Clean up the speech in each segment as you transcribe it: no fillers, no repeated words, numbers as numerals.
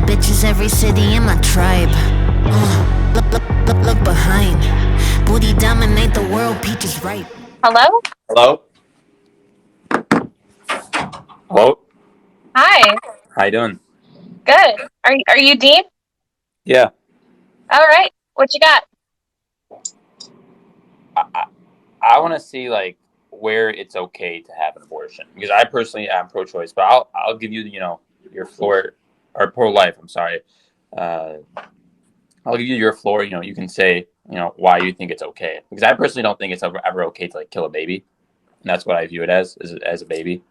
bitches, every city in my tribe. Look behind. Booty dominate the world, peaches ripe. Hello? Hello? Hello? Hi. How you doing? Good. Are you Dean? Yeah. All right. What you got? I want to see like where it's okay to have an abortion because I personally am pro-choice, but I'll give you your floor or pro-life. I'm sorry. Uh, I'll give you your floor. You can say why you think it's okay because I personally don't think it's ever okay to like kill a baby, and that's what I view it as a baby.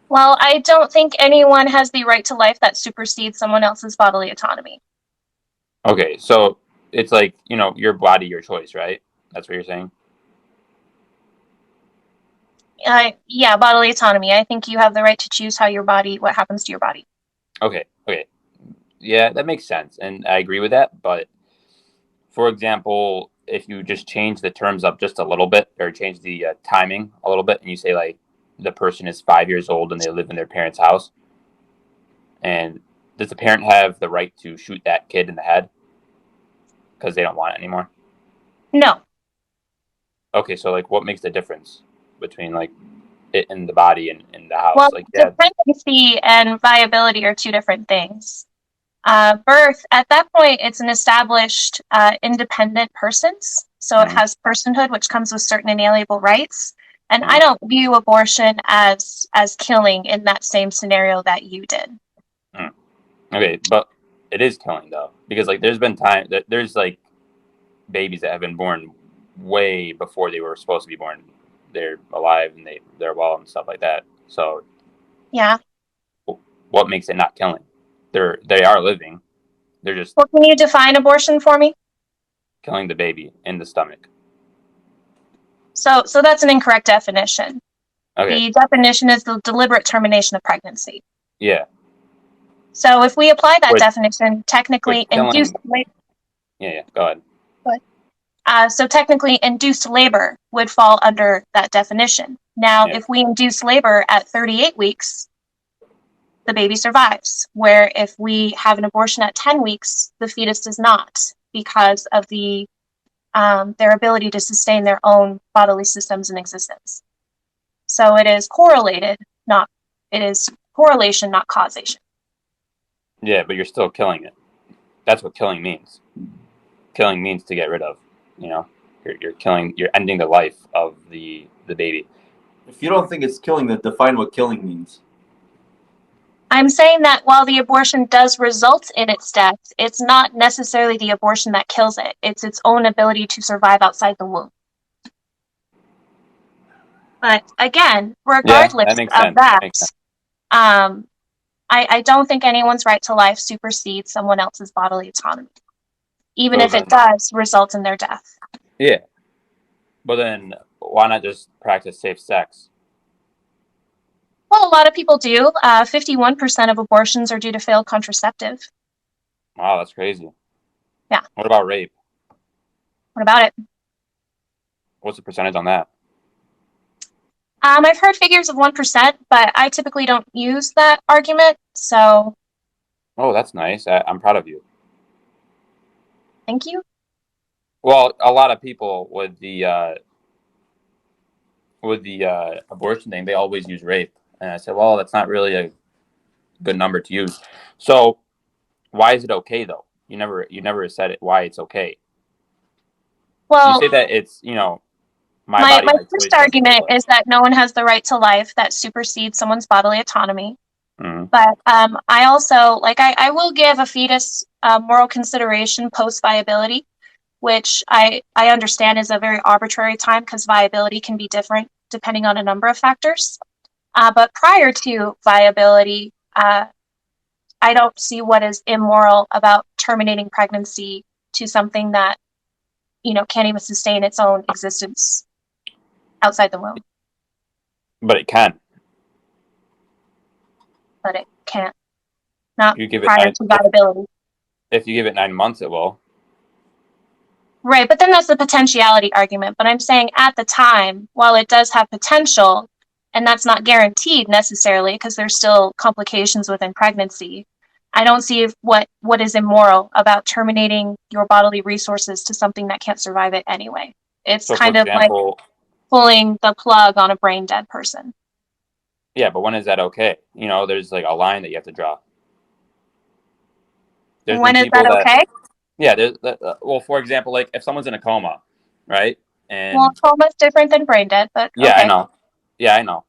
Well, I don't think anyone has the right to life that supersedes someone else's bodily autonomy. Okay, so it's like your body, your choice, right? That's what you're saying. Yeah, bodily autonomy. I think you have the right to choose what happens to your body. Okay. Okay. Yeah, that makes sense, and I agree with that. But for example, if you just change the terms up just a little bit, or change the timing a little bit, and you say like the person is 5 years old and they live in their parents' house, and does the parent have the right to shoot that kid in the head because they don't want it anymore? No. Okay, so like, what makes the difference between like it in the body and in the house? Well, Like, yeah. dependency and viability are two different things. Birth, at that point, it's an established independent persons. So it Mhm. has personhood, which comes with certain inalienable rights. And I Mhm. don't view abortion as killing in that same scenario that you did. Mhm. Okay, but it is killing though because like there's been time that there's like babies that have been born way before they were supposed to be born. They're alive and they're well and stuff like that. So Yeah. what makes it not killing? They are living. They're just Well, can you define abortion for me? killing the baby in the stomach. So that's an incorrect definition. Okay. The definition is the deliberate termination of pregnancy. Yeah. So if we apply that Which definition, technically which induced killing? Yeah. Yeah. Go ahead. so technically induced labor would fall under that definition. Now, Yeah. if we induce labor at 38 weeks, the baby survives. Where if we have an abortion at 10 weeks, the fetus does not because of their ability to sustain their own bodily systems in existence. So it is correlated, not it is correlation, not causation. Yeah, but you're still killing it. That's what killing means. Killing means to get rid of. You know, you're killing. You're ending the life of the baby. If you don't think it's killing, then define what killing means. I'm saying that while the abortion does result in its death, it's not necessarily the abortion that kills it. It's its own ability to survive outside the womb. But again, Yeah, that regardless makes of sense. that, That makes sense. um, I don't think anyone's right to life supersedes someone else's bodily autonomy, even So if it then, does result in their death. yeah, but then why not just practice safe sex? Well, a lot of people do. 51% of abortions are due to failed contraceptive. Wow, that's crazy. Yeah. What about rape? What about it? What's the percentage on that? I've heard figures of 1%, but I typically don't use that argument. So Oh, that's nice. I'm proud of you. thank you. Well, a lot of people with the abortion thing, they always use rape, and I said, well, that's not really a good number to use. So why is it okay though? You never said it why it's okay. You Well, say that it's my my body, my first choice, but argument is that no one has the right to life that supersedes someone's bodily autonomy. mm, But I also, I will give a fetus moral consideration post viability, which I understand is a very arbitrary time because viability can be different depending on a number of factors. But prior to viability, I don't see what is immoral about terminating pregnancy to something that, can't even sustain its own existence outside the womb, but it can. but it can't, not You give it prior nine to viability. if you give it 9 months, it will. Right, but then that's the potentiality argument. But I'm saying at the time, while it does have potential, and that's not guaranteed necessarily because there's still complications within pregnancy. I don't see what is immoral about terminating your bodily resources to something that can't survive it anyway. It's So, for kind of like example, pulling the plug on a brain dead person. yeah, but when is that okay? You know, there's like a line that you have to draw. There's When been is that people okay? yeah, well, for example, like if someone's in a coma, right? And Well, coma's different than brain dead, but yeah, okay. I know. Yeah, I know.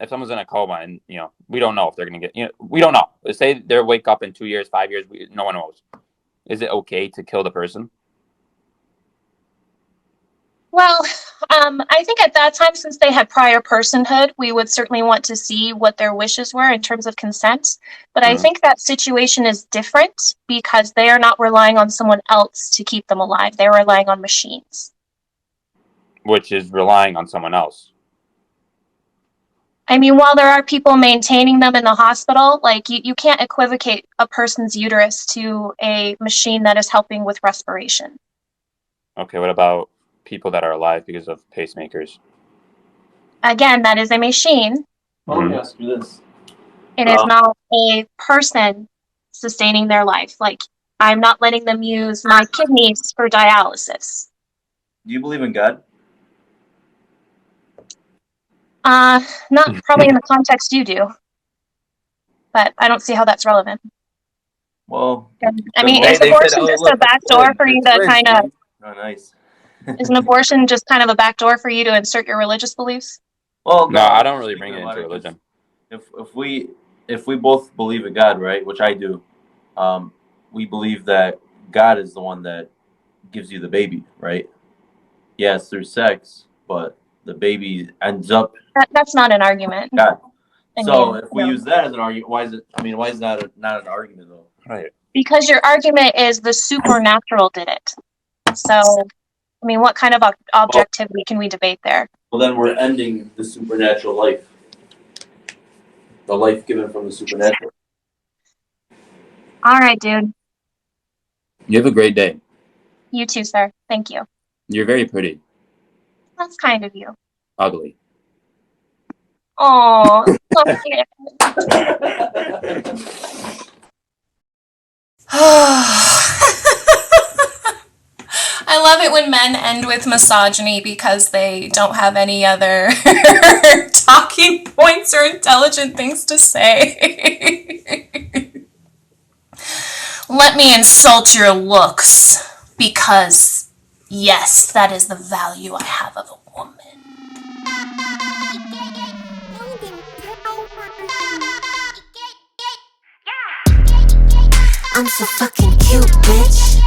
If someone's in a coma and, you know, we don't know if they're going to get, you know, we don't know. Let's say they wake up in 2 years, 5 years, no one knows. Is it okay to kill the person? Well, I think at that time, since they had prior personhood, we would certainly want to see what their wishes were in terms of consent. But I think that situation is different because they are not relying on someone else to keep them alive. They're relying on machines. Which is relying on someone else. I mean, while there are people maintaining them in the hospital, like you can't equivocate a person's uterus to a machine that is helping with respiration. Okay, what about people that are alive because of pacemakers? Again, that is a machine. Well, let me ask you this. It is not a person sustaining their life. Like, I'm not letting them use my kidneys for dialysis. Do you believe in God? Not probably in the context you do. But I don't see how that's relevant. Well, I mean, They is said, abortion "Oh, just look, a backdoor for you to kind of... Oh, nice. Is an abortion just kind of a backdoor for you to insert your religious beliefs? Well, No, I don't really bring it into religion. If we both believe in God, right, which I do, we believe that God is the one that gives you the baby, right? Yes, through sex, but the baby ends up That's not an argument. God. I So mean, if we use that as an argument, why is it? I mean, why is that not an argument though? Right. because your argument is the supernatural did it. So, I mean, what kind of objectivity can we debate there? Well, then we're ending the supernatural life, the life given from the supernatural. All right, dude. You have a great day. You too, sir. Thank you. You're very pretty. That's kind of you. Ugly. Oh, I love it when men end with misogyny because they don't have any other talking points or intelligent things to say. Let me insult your looks because, yes, that is the value I have of a woman. I'm so fucking cute, bitch.